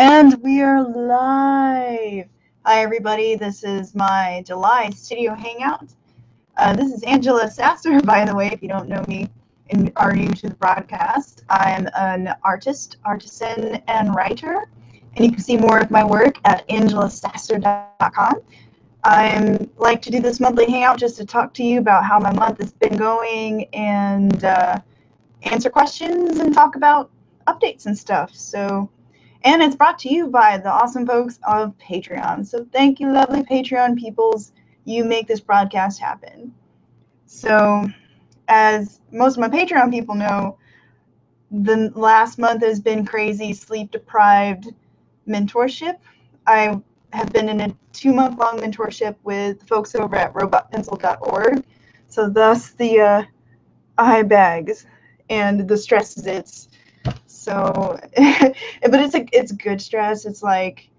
And we are live. Hi, everybody. This is my July studio hangout. This is Angela Sasser, by the way, if you don't know me and are new to the broadcast. I'm an artist, artisan, and writer. And you can see more of my work at angelasasser.com. I like to do this monthly hangout just to talk to you about how my month has been going and answer questions and talk about updates and stuff. And it's brought to you by the awesome folks of Patreon. So thank you, lovely Patreon peoples. You make this broadcast happen. So as most of my Patreon people know, the last month has been crazy, sleep-deprived mentorship. I have been in a 2-month-long mentorship with folks over at robotpencil.org. So thus the eye bags and the stresses. So, but it's good stress. It's like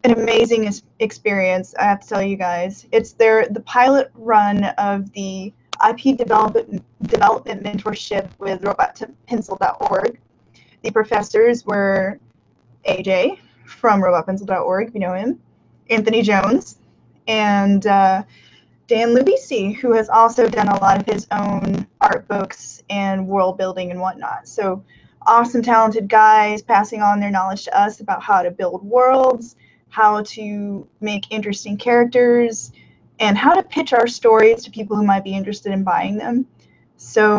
an amazing experience, I have to tell you guys. It's the pilot run of the IP development mentorship with robotpencil.org. The professors were AJ from robotpencil.org, if you know him, Anthony Jones, and Dan Lubisi, who has also done a lot of his own art books and world building and whatnot. So awesome, talented guys passing on their knowledge to us about how to build worlds, how to make interesting characters, and how to pitch our stories to people who might be interested in buying them. So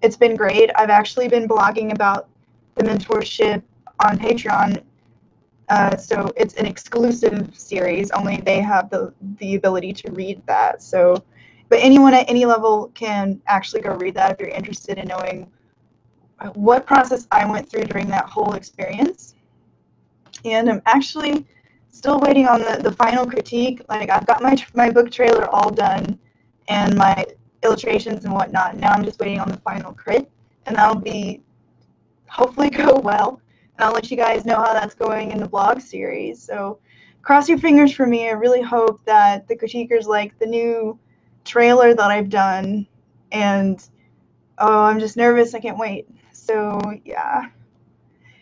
it's been great. I've actually been blogging about the mentorship on Patreon. So it's an exclusive series. Only they have the ability to read that. So, but anyone at any level can actually go read that if you're interested in knowing what process I went through during that whole experience. And I'm actually still waiting on the final critique. Like, I've got my book trailer all done and my illustrations and whatnot. Now I'm just waiting on the final crit, and that'll be hopefully go well. And I'll let you guys know how that's going in the blog series. So cross your fingers for me. I really hope that the critiquers like the new trailer that I've done. And oh, I'm just nervous. I can't wait. So yeah.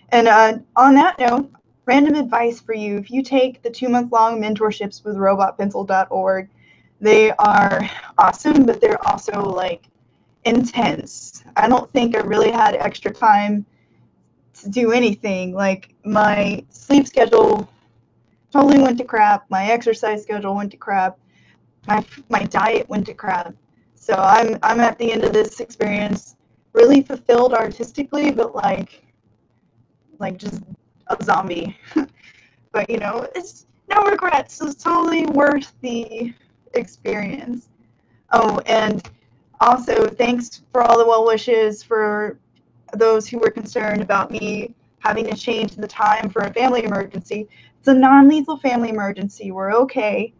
And on that note, random advice for you. If you take the 2-month-long mentorships with robotpencil.org, they are awesome, but they're also like intense. I don't think I really had extra time to do anything. Like, my sleep schedule totally went to crap. My exercise schedule went to crap. My diet went to crap. So I'm at the end of this experience really fulfilled artistically, but like just a zombie. But you know, it's no regrets. It's totally worth the experience. Oh, and also thanks for all the well wishes for those who were concerned about me having to change the time for a family emergency. It's a non-lethal family emergency. We're okay.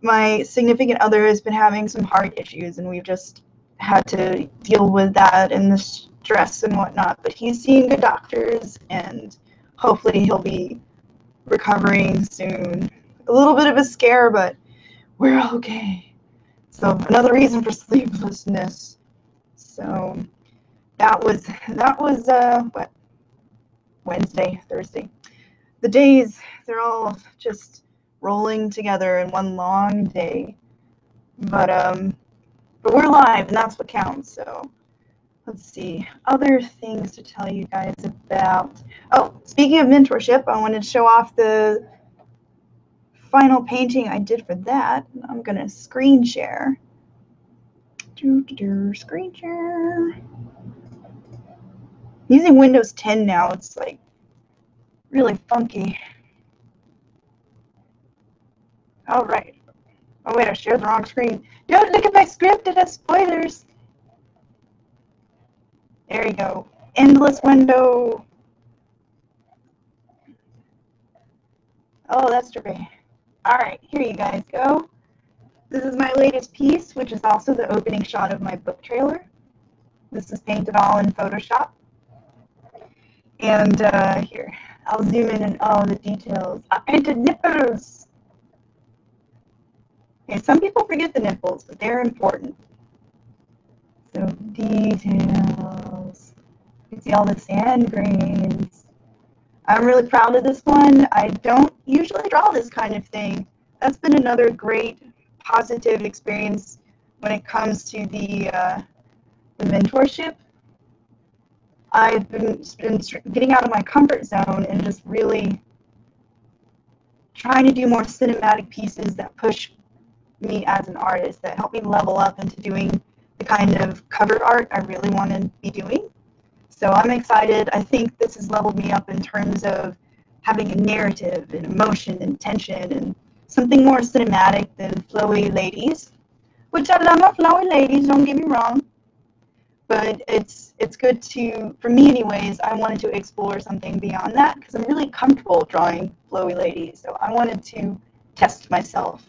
My significant other has been having some heart issues, and we've just had to deal with that and the stress and whatnot. But he's seeing good doctors, and hopefully he'll be recovering soon. A little bit of a scare, but we're okay. So another reason for sleeplessness. So that was what, Wednesday, Thursday. The days, they're all just rolling together in one long day. But we're live, and that's what counts. So let's see, other things to tell you guys about. Oh, speaking of mentorship, I wanted to show off the final painting I did for that. I'm gonna screen share. Screen share. Using Windows 10 now, it's like really funky. All right. Oh wait, I shared the wrong screen. Don't look at my script, it has spoilers. There you go. Endless window. Oh, that's great. All right, here you guys go. This is my latest piece, which is also the opening shot of my book trailer. This is painted all in Photoshop. And here, I'll zoom in on all the details. I painted nipples. Okay, some people forget the nipples, but they're important. So details. You can see all the sand grains. I'm really proud of this one. I don't usually draw this kind of thing. That's been another great positive experience when it comes to the mentorship. I've been getting out of my comfort zone and just really trying to do more cinematic pieces that push me as an artist, that help me level up into doing the kind of cover art I really want to be doing. So I'm excited. I think this has leveled me up in terms of having a narrative and emotion and tension and something more cinematic than flowy ladies, which I love my flowy ladies, don't get me wrong. But it's good to, for me anyways, I wanted to explore something beyond that because I'm really comfortable drawing flowy ladies. So I wanted to test myself.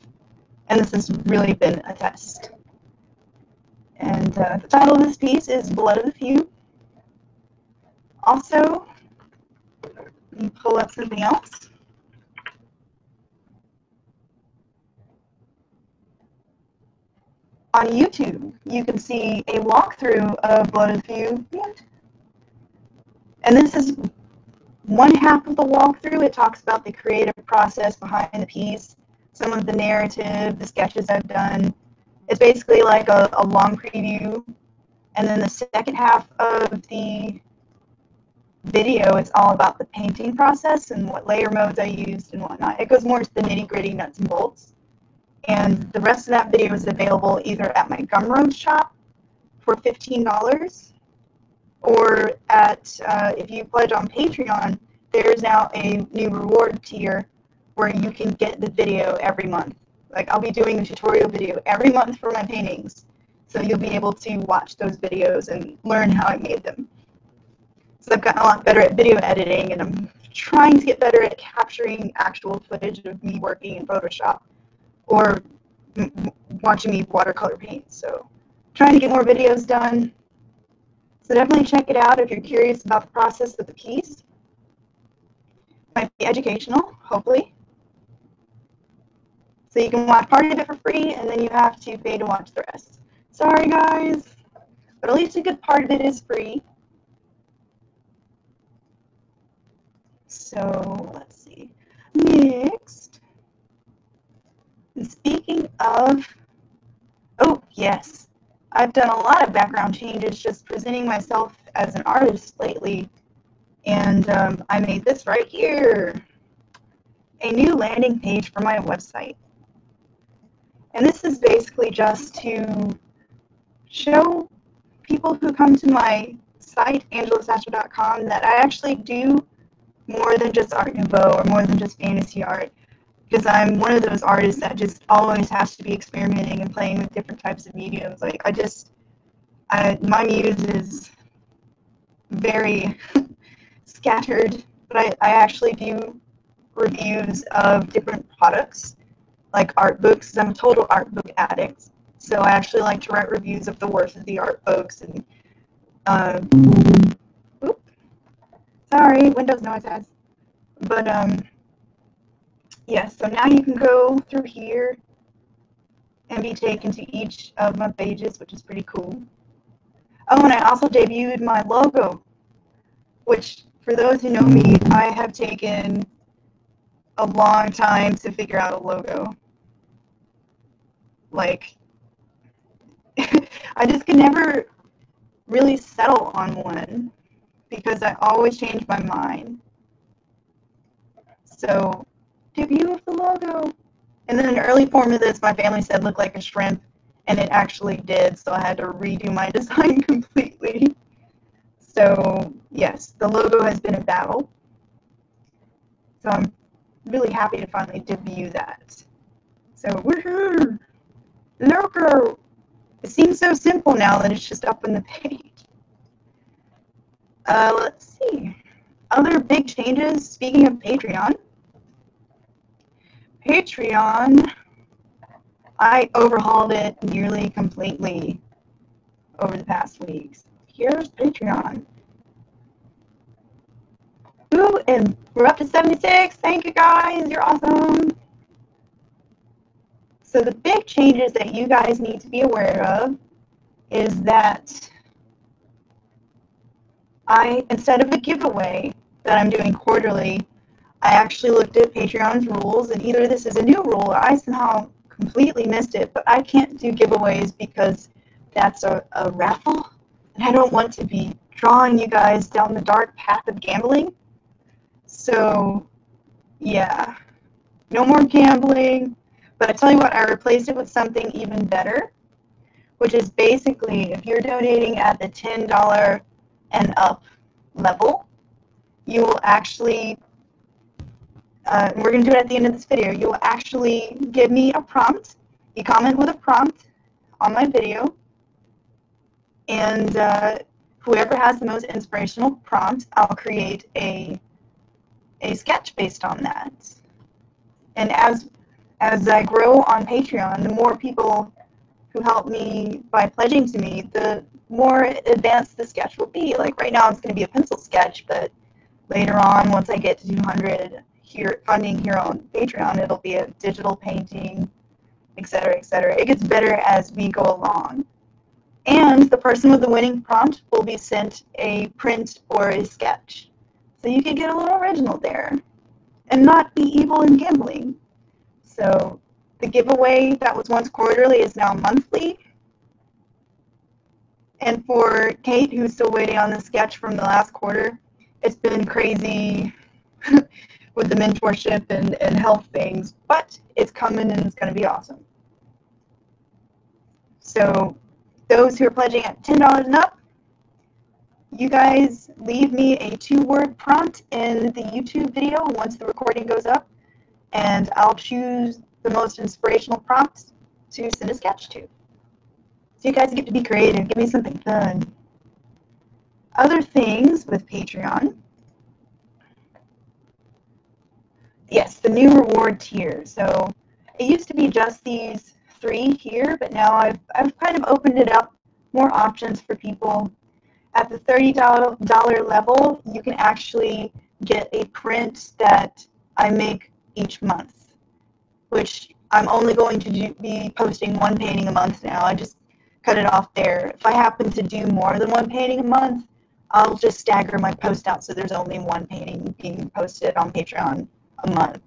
And this has really been a test. And the title of this piece is Blood of the Few. Also, let me pull up something else. On YouTube, you can see a walkthrough of Blood of the Few. And this is one half of the walkthrough. It talks about the creative process behind the piece, some of the narrative, the sketches I've done. It's basically like a long preview. And then the second half of the video is all about the painting process and what layer modes I used and whatnot. It goes more to the nitty-gritty nuts and bolts. And the rest of that video is available either at my Gumroad shop for $15 or at, if you pledge on Patreon, there's now a new reward tier where you can get the video every month. Like, I'll be doing a tutorial video every month for my paintings, so you'll be able to watch those videos and learn how I made them. So I've gotten a lot better at video editing, and I'm trying to get better at capturing actual footage of me working in Photoshop or watching me watercolor paint. So trying to get more videos done. So definitely check it out if you're curious about the process of the piece. Might be educational, hopefully. So you can watch part of it for free, and then you have to pay to watch the rest. Sorry, guys, but at least a good part of it is free. So let's see. Next, and speaking of, oh yes, I've done a lot of background changes just presenting myself as an artist lately, and I made this right here, a new landing page for my website. And this is basically just to show people who come to my site, ANGELATRON.com, that I actually do more than just Art Nouveau or more than just fantasy art, because I'm one of those artists that just always has to be experimenting and playing with different types of mediums. Like, my muse is very scattered, but I actually do reviews of different products, like art books. I'm a total art book addict, so I actually like to write reviews of the worth of the art books. And sorry, Windows noise has. But yeah, so now you can go through here and be taken to each of my pages, which is pretty cool. Oh, and I also debuted my logo, which, for those who know me, I have taken a long time to figure out a logo. Like, I just could never really settle on one because I always change my mind. So, debut of the logo. And then an early form of this, my family said looked like a shrimp, and it actually did, so I had to redo my design completely. So, yes, the logo has been a battle. So I'm really happy to finally debut that. So, woohoo! Logo! It seems so simple now that it's just up on the page. Let's see. Other big changes, speaking of Patreon. Patreon, I overhauled it nearly completely over the past weeks. Here's Patreon. Ooh, and we're up to 76. Thank you, guys. You're awesome. So the big changes that you guys need to be aware of is that instead of a giveaway, that I'm doing quarterly, I actually looked at Patreon's rules, and either this is a new rule or I somehow completely missed it, but I can't do giveaways because that's a raffle, and I don't want to be drawing you guys down the dark path of gambling. So, yeah, no more gambling, but I tell you what, I replaced it with something even better, which is basically if you're donating at the $10 and up level, you will actually, we're going to do it at the end of this video, you will actually give me a prompt. You comment with a prompt on my video, and whoever has the most inspirational prompt, I'll create a sketch based on that. And as I grow on Patreon, the more people who help me by pledging to me, the more advanced the sketch will be. Like right now it's going to be a pencil sketch, but later on, once I get to 200 funding here on Patreon, it'll be a digital painting, etc., etc. It gets better as we go along. And the person with the winning prompt will be sent a print or a sketch. So you can get a little original there and not be evil and gambling. So the giveaway that was once quarterly is now monthly. And for Kate, who's still waiting on the sketch from the last quarter, it's been crazy with the mentorship and health things, but it's coming and it's going to be awesome. So those who are pledging at $10 and up, you guys leave me a 2-word prompt in the YouTube video once the recording goes up, and I'll choose the most inspirational prompts to send a sketch to. So you guys get to be creative. Give me something fun. Other things with Patreon. Yes, the new reward tier. So it used to be just these 3 here, but now I've kind of opened it up, more options for people. At the $30 level, you can actually get a print that I make each month, which I'm only going to be posting 1 painting a month now. I just cut it off there. If I happen to do more than 1 painting a month, I'll just stagger my post out so there's only 1 painting being posted on Patreon a month.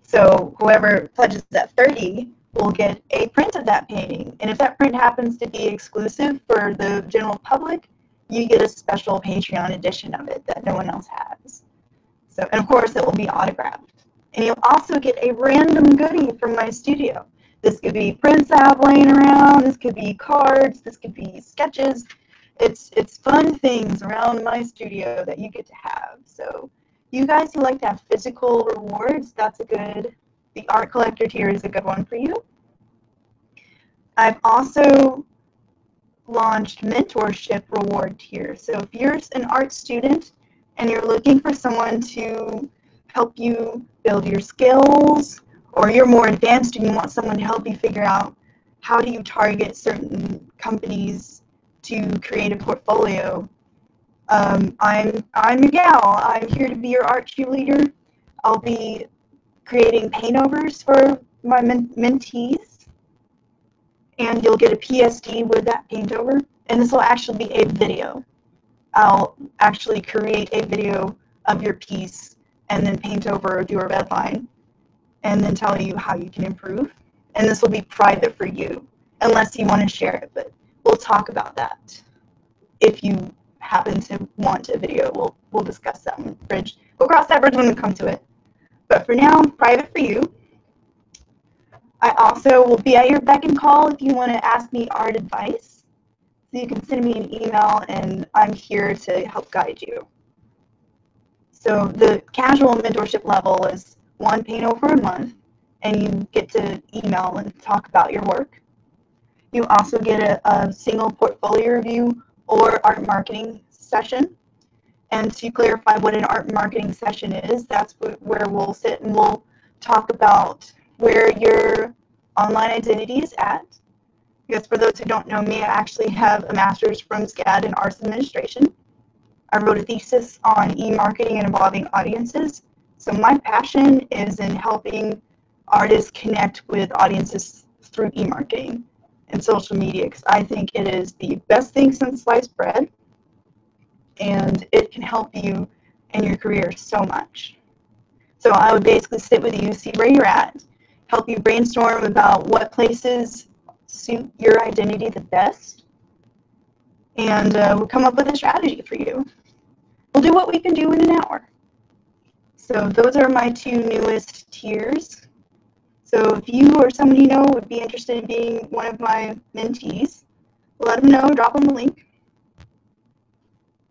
So whoever pledges at 30 will get a print of that painting. And if that print happens to be exclusive for the general public, you get a special Patreon edition of it that no one else has. So, and of course, it will be autographed. And you'll also get a random goodie from my studio. This could be prints I have laying around. This could be cards. This could be sketches. It's fun things around my studio that you get to have. So you guys who like to have physical rewards, that's a good, the art collector tier is a good one for you. I've also launched mentorship reward tier. So if you're an art student and you're looking for someone to help you build your skills, or you're more advanced and you want someone to help you figure out how do you target certain companies to create a portfolio, I'm your gal. I'm here to be your art cheerleader. I'll be creating paintovers for my mentees, and you'll get a PSD with that paintover, and this will actually be a video. I'll actually create a video of your piece and then paint over or do a red line and then tell you how you can improve. And this will be private for you unless you want to share it, but we'll talk about that. If you happen to want a video, we'll discuss that bridge. We'll cross that bridge when we come to it. But for now, private for you. I also will be at your beck and call if you want to ask me art advice. So you can send me an email and I'm here to help guide you. So the casual mentorship level is 1 paint over a month, and you get to email and talk about your work. You also get a single portfolio review or art marketing session. And to clarify what an art marketing session is, that's where we'll sit and we'll talk about where your online identity is at. Because for those who don't know me, I actually have a master's from SCAD in Arts Administration. I wrote a thesis on e-marketing and involving audiences. So my passion is in helping artists connect with audiences through e-marketing and social media, because I think it is the best thing since sliced bread, and it can help you and your career so much. So I would basically sit with you, see where you're at, help you brainstorm about what places suit your identity the best, and we'll come up with a strategy for you. We'll do what we can do in an hour. So those are my 2 newest tiers. So if you or someone you know would be interested in being one of my mentees, let them know, drop them a link.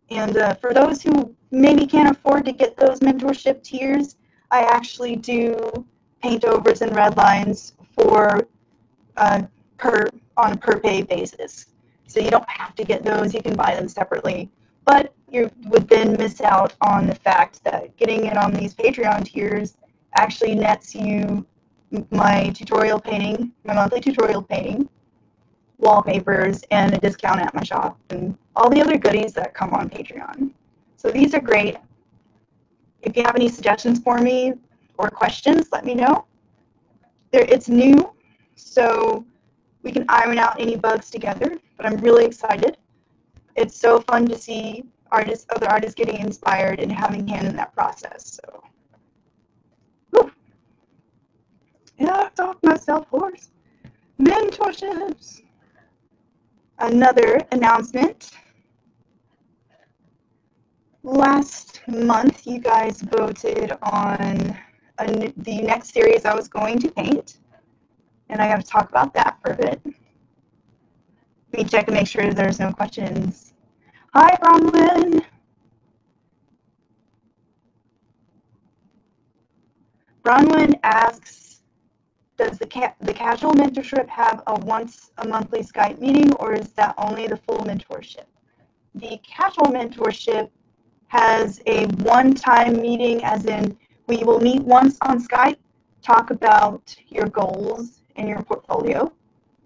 And for those who maybe can't afford to get those mentorship tiers, I actually do paint overs and red lines for on a per pay basis. So you don't have to get those, you can buy them separately. But you would then miss out on the fact that getting it on these Patreon tiers actually nets you my tutorial painting, my monthly tutorial painting, wallpapers, and a discount at my shop, and all the other goodies that come on Patreon. So these are great. If you have any suggestions for me or questions, let me know. It's new, so we can iron out any bugs together, but I'm really excited. It's so fun to see other artists getting inspired and having hand in that process. So, whew. Yeah, I've talked myself hoarse. Mentorships. Another announcement. Last month, you guys voted on the next series I was going to paint, and I got to talk about that for a bit. Let me check and make sure there's no questions. Hi, Bronwyn. Bronwyn asks, does the casual mentorship have a once a monthly Skype meeting, or is that only the full mentorship? The casual mentorship has a one-time meeting, as in we will meet once on Skype, talk about your goals and your portfolio,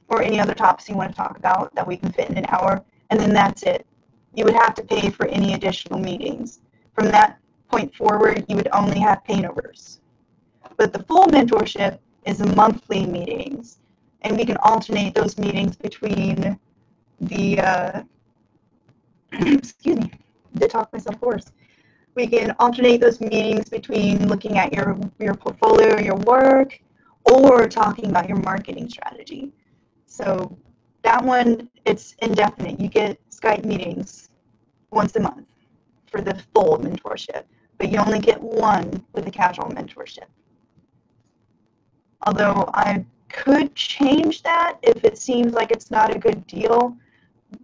or any other topics you want to talk about that we can fit in an hour, and then that's it. You would have to pay for any additional meetings. From that point forward, you would only have paintovers. But the full mentorship is monthly meetings, and we can alternate those meetings between the excuse me, did talk myself hoarse. We can alternate those meetings between looking at your portfolio, your work, or talking about your marketing strategy. So that one, it's indefinite. You get Skype meetings once a month for the full mentorship, but you only get one with the casual mentorship. Although I could change that if it seems like it's not a good deal,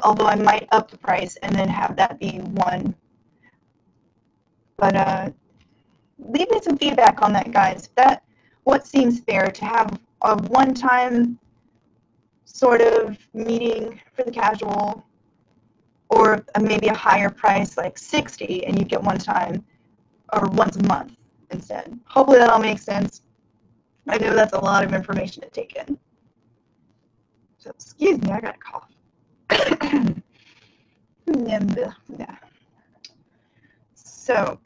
although I might up the price and then have that be one. But leave me some feedback on that, guys. What seems fair, to have a one-time sort of meeting for the casual, or maybe a higher price like $60 and you get one time, or once a month instead. Hopefully that all makes sense. I know that's a lot of information to take in. So excuse me, I got a cough. So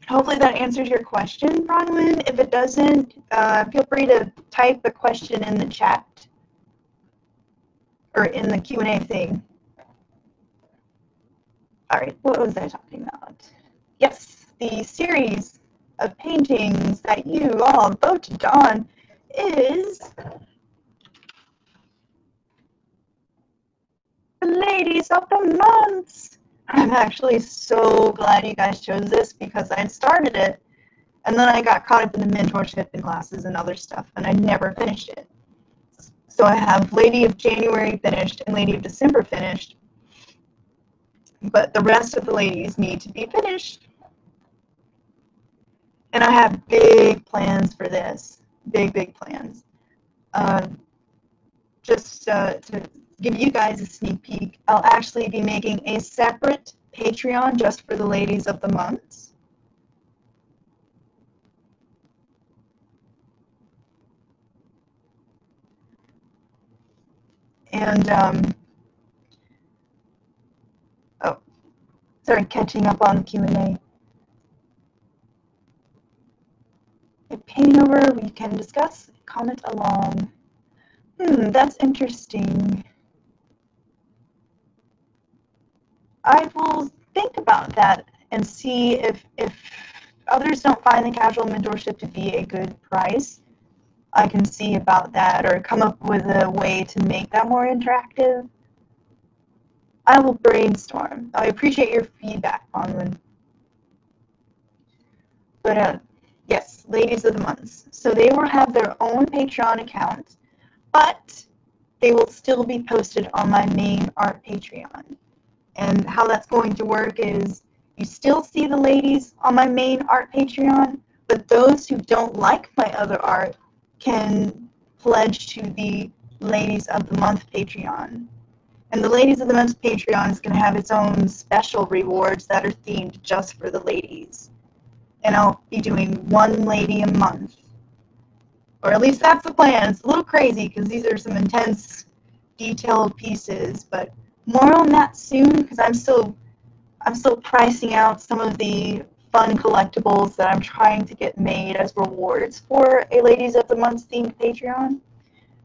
hopefully that answers your question, Bronwyn. If it doesn't, feel free to type the question in the chat or in the Q&A thing. All right, what was I talking about? Yes, the series of paintings that you all voted on is the Ladies of the Month. I'm actually so glad you guys chose this, because I started it and then I got caught up in the mentorship and classes and other stuff, and I never finished it. So I have Lady of January finished and Lady of December finished, but the rest of the ladies need to be finished. And I have big plans for this, big plans. Just to give you guys a sneak peek, I'll actually be making a separate Patreon just for the Ladies of the Month. And, oh, sorry, catching up on the Q&A. Painting over, we can discuss, comment along. That's interesting. I will think about that and see if others don't find the casual mentorship to be a good price. I can see about that or come up with a way to make that more interactive. I will brainstorm. I appreciate your feedback, Bonwin. But yes, Ladies of the Months. So they will have their own Patreon account, but they will still be posted on my main art Patreon. And how that's going to work is you still see the ladies on my main art Patreon, but those who don't like my other art can pledge to the Ladies of the Month Patreon. And the Ladies of the Month Patreon is going to have its own special rewards that are themed just for the ladies. And I'll be doing one lady a month. Or at least that's the plan. It's a little crazy because these are some intense, detailed pieces, but more on that soon because I'm still pricing out some of the fun collectibles that I'm trying to get made as rewards for a Ladies of the Month themed Patreon.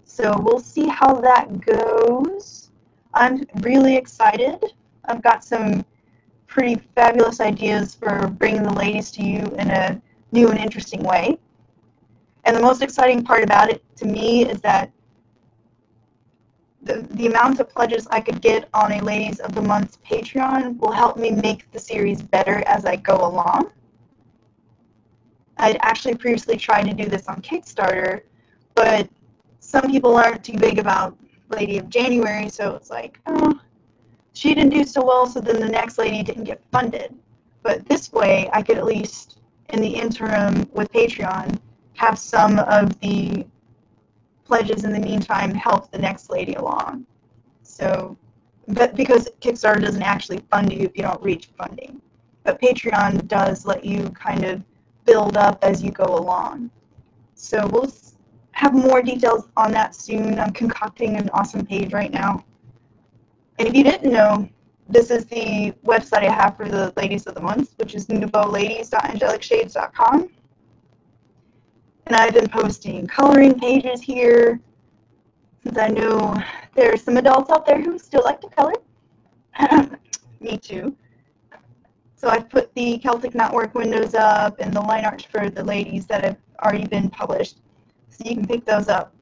So we'll see how that goes. I'm really excited. I've got some pretty fabulous ideas for bringing the ladies to you in a new and interesting way. And the most exciting part about it to me is that the amount of pledges I could get on a Ladies of the Month Patreon will help me make the series better as I go along. I'd actually previously tried to do this on Kickstarter, but some people aren't too big about Lady of January, so it's like, oh, she didn't do so well, so then the next lady didn't get funded. But this way, I could at least, in the interim with Patreon, have some of the pledges in the meantime help the next lady along. So, but because Kickstarter doesn't actually fund you if you don't reach funding. But Patreon does let you kind of build up as you go along. So we'll have more details on that soon. I'm concocting an awesome page right now. And if you didn't know, this is the website I have for the Ladies of the Month, which is nouveauladies.angelicshades.com. And I've been posting coloring pages here, since I know there are some adults out there who still like to color. Me too. So I've put the Celtic Knotwork windows up and the line art for the ladies that have already been published. So you can pick those up.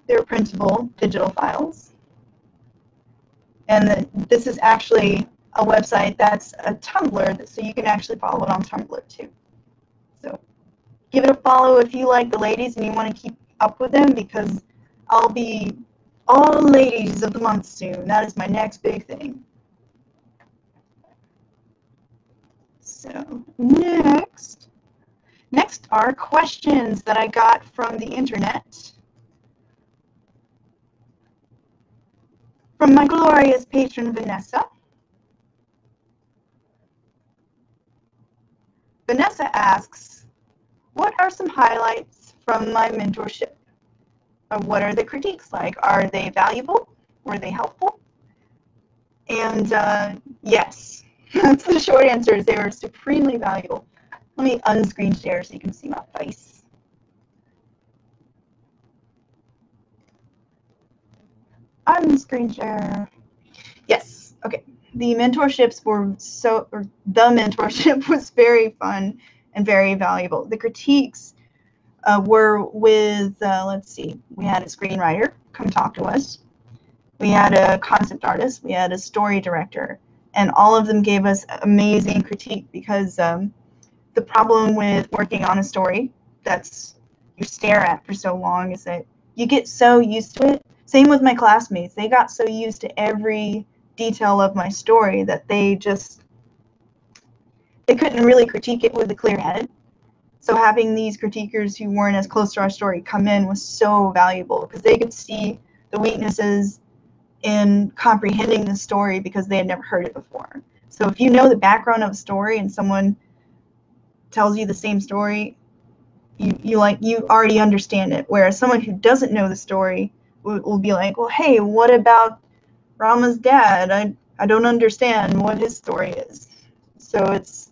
They're printable digital files. And this is actually a website that's a Tumblr, so you can actually follow it on Tumblr too. So give it a follow if you like the ladies and you want to keep up with them, because I'll be all Ladies of the Month soon. That is my next big thing. So next are questions that I got from the internet. From my glorious patron, Vanessa. Vanessa asks, what are some highlights from my mentorship? What are the critiques like? Are they valuable? Were they helpful? And yes, that's the short answer, is they were supremely valuable. Let me unscreen share so you can see my face. Unscreen share. Yes, okay. The mentorships were the mentorship was very fun and very valuable. The critiques were with, let's see, we had a screenwriter come talk to us. We had a concept artist. We had a story director. And all of them gave us amazing critique, because the problem with working on a story that's you stare at for so long is that you get so used to it. Same with my classmates. They got so used to every detail of my story that they couldn't really critique it with a clear head. So having these critiquers who weren't as close to our story come in was so valuable, because they could see the weaknesses in comprehending the story because they had never heard it before. So if you know the background of a story and someone tells you the same story, you already understand it. Whereas someone who doesn't know the story will be like, well, hey, what about Rama's dad? I don't understand what his story is. So it's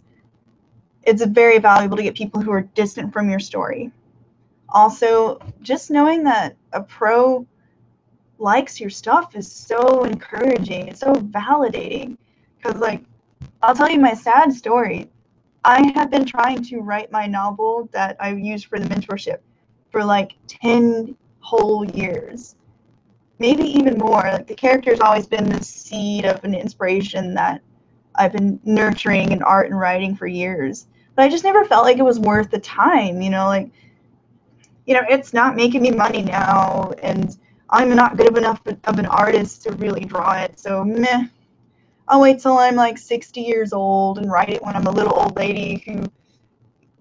very valuable to get people who are distant from your story. Also, just knowing that a pro likes your stuff is so encouraging. It's so validating, because like I'll tell you my sad story. I have been trying to write my novel that I used for the mentorship for like 10 whole years, maybe even more. Like, the character's always been the seed of an inspiration that I've been nurturing in art and writing for years. But I just never felt like it was worth the time, like, it's not making me money now, and I'm not good enough of an artist to really draw it, so meh. I'll wait till I'm like 60 years old and write it when I'm a little old lady who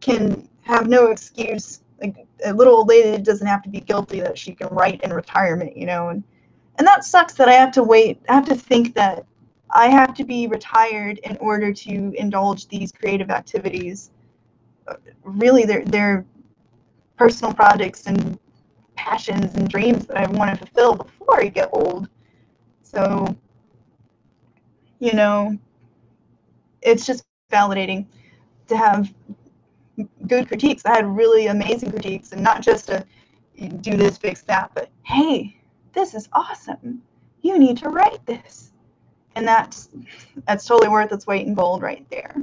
can have no excuse. Like, a little old lady doesn't have to be guilty that she can write in retirement, and that sucks that I have to wait. I have to think that I have to be retired in order to indulge these creative activities. Really, they're personal projects and passions and dreams that I want to fulfill before I get old. So, it's just validating to have good critiques. I had really amazing critiques, and not just a do this, fix that, but hey, this is awesome. You need to write this, and that's totally worth its weight in gold right there.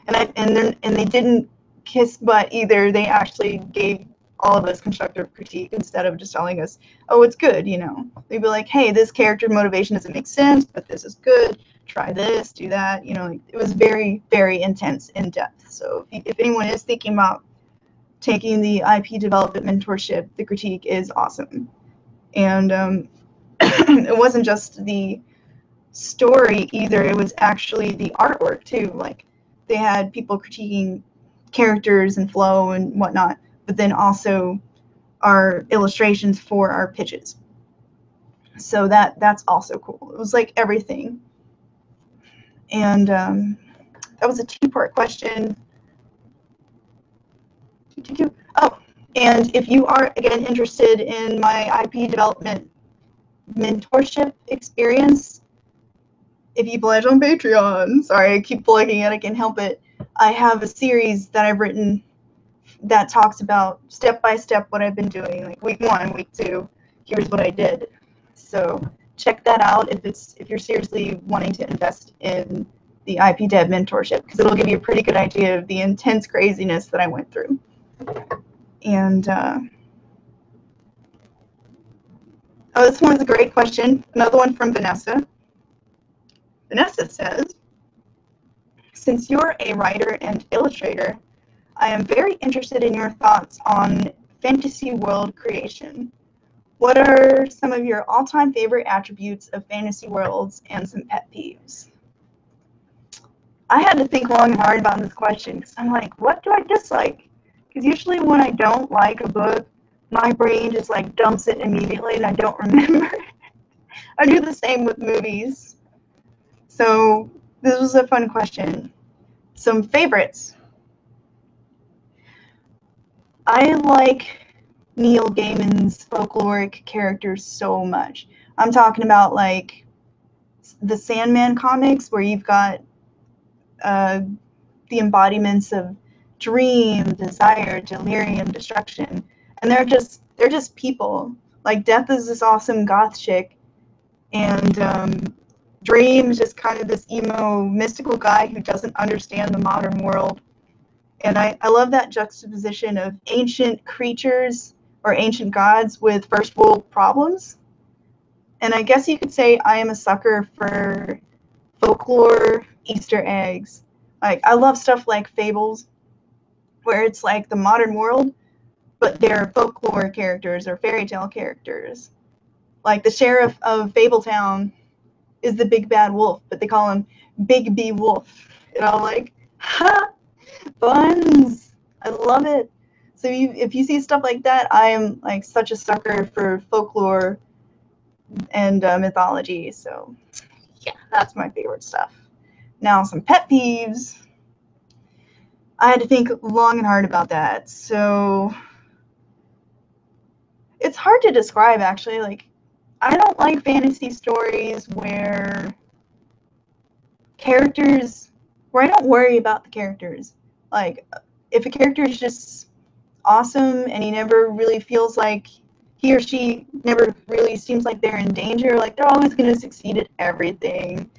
And they didn't kiss butt either. They actually gave all of us constructive critique instead of just telling us, oh, it's good. They'd be like, hey, this character motivation doesn't make sense, but this is good. Try this, do that. It was very, very intense, in depth. So if anyone is thinking about taking the IP development mentorship, the critique is awesome. And it wasn't just the story either, it was actually the artwork too. Like, they had people critiquing characters and flow and whatnot, but then also our illustrations for our pitches. So that's also cool. It was like everything. And that was a two-part question. Oh, and if you are, again, interested in my IP development mentorship experience, if you pledge on Patreon, sorry, I keep plugging it, I can't help it. I have a series that I've written that talks about step by step what I've been doing, like week 1, week 2, here's what I did. So check that out if you're seriously wanting to invest in the IP Dev mentorship, because it'll give you a pretty good idea of the intense craziness that I went through. And oh, this one's a great question. Another one from Vanessa. Vanessa says, since you're a writer and illustrator, I am very interested in your thoughts on fantasy world creation. What are some of your all-time favorite attributes of fantasy worlds and some pet peeves? I had to think long and hard about this question, because I'm like, what do I dislike? Because usually when I don't like a book, my brain just like dumps it immediately and I don't remember. I do the same with movies. So this was a fun question. Some favorites. I like Neil Gaiman's folkloric characters so much. I'm talking about like the Sandman comics, where you've got the embodiments of dream, desire, delirium, destruction, and they're just people. Like, Death is this awesome goth chick, and Dream is just kind of this emo mystical guy who doesn't understand the modern world. And I love that juxtaposition of ancient creatures or ancient gods with first world problems. And I guess you could say I am a sucker for folklore Easter eggs. Like, I love stuff like fables, where it's like the modern world, but they're folklore characters or fairy tale characters. Like, the sheriff of Fabletown is the big bad wolf, but they call him Big B Wolf. And I'm like, ha! Buns! I love it. So if you see stuff like that, I am like such a sucker for folklore and mythology. So yeah, that's my favorite stuff. Now, some pet peeves. I had to think long and hard about that. So it's hard to describe, actually. Like, I don't like fantasy stories where I don't worry about the characters. Like, if a character is just awesome and he never really feels like he or she never really seems like they're in danger, like they're always going to succeed at everything,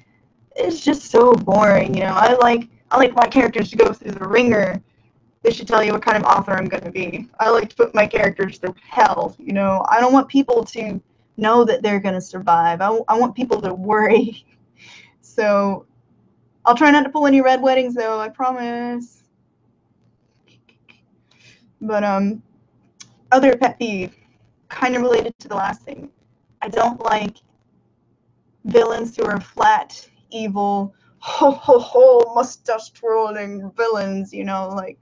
it's just so boring, you know. I like my characters to go through the ringer. They should tell you what kind of author I'm going to be. I like to put my characters through hell, you know. I don't want people to know that they're going to survive. I want people to worry. So I'll try not to pull any red weddings, though, I promise. But other pet peeve, kind of related to the last thing. I don't like villains who are flat, evil, ho ho ho, mustache twirling villains, you know, like,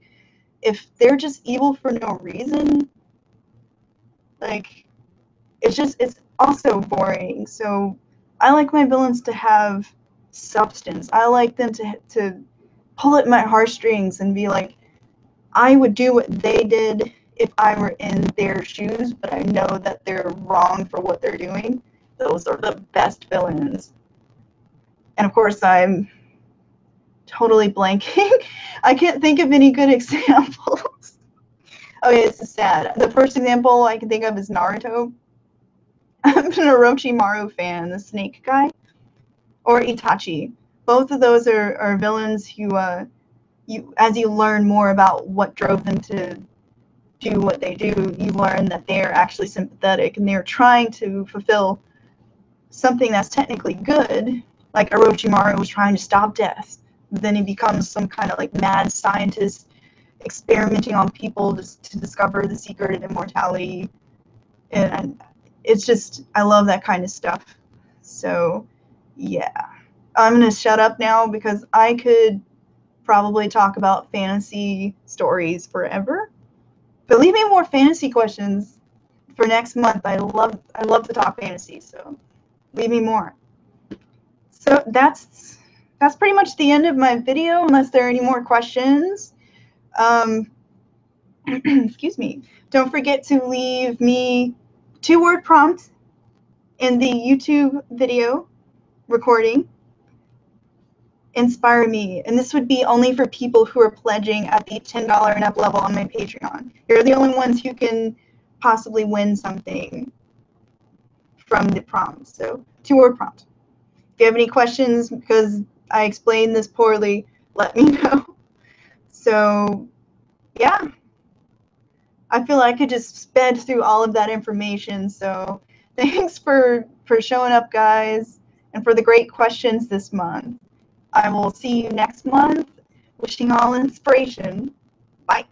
if they're just evil for no reason, like, it's also boring. So I like my villains to have substance. I like them to pull at my heartstrings and be like, I would do what they did if I were in their shoes, but I know that they're wrong for what they're doing. Those are the best villains. And of course, I'm totally blanking. I can't think of any good examples. Okay, this is sad. The first example I can think of is Naruto. I'm an Orochimaru fan, the snake guy, or Itachi. Both of those are villains who, as you learn more about what drove them to do what they do, you learn that they're actually sympathetic and they're trying to fulfill something that's technically good. Like Orochimaru was trying to stop death, but then he becomes some kind of like mad scientist experimenting on people to discover the secret of immortality. And it's just, I love that kind of stuff. So yeah, I'm gonna shut up now because I could probably talk about fantasy stories forever. But leave me more fantasy questions for next month. I love to talk fantasy, so leave me more. So that's pretty much the end of my video, unless there are any more questions. Excuse me. Don't forget to leave me 2-word prompts in the YouTube video recording. Inspire me, and this would be only for people who are pledging at the $10 and up level on my Patreon. You're the only ones who can possibly win something from the prompts. So 2-word prompt. If you have any questions because I explained this poorly, let me know. So yeah, I feel like I could just sped through all of that information. So thanks for showing up, guys, and for the great questions this month. I will see you next month. Wishing all inspiration. Bye.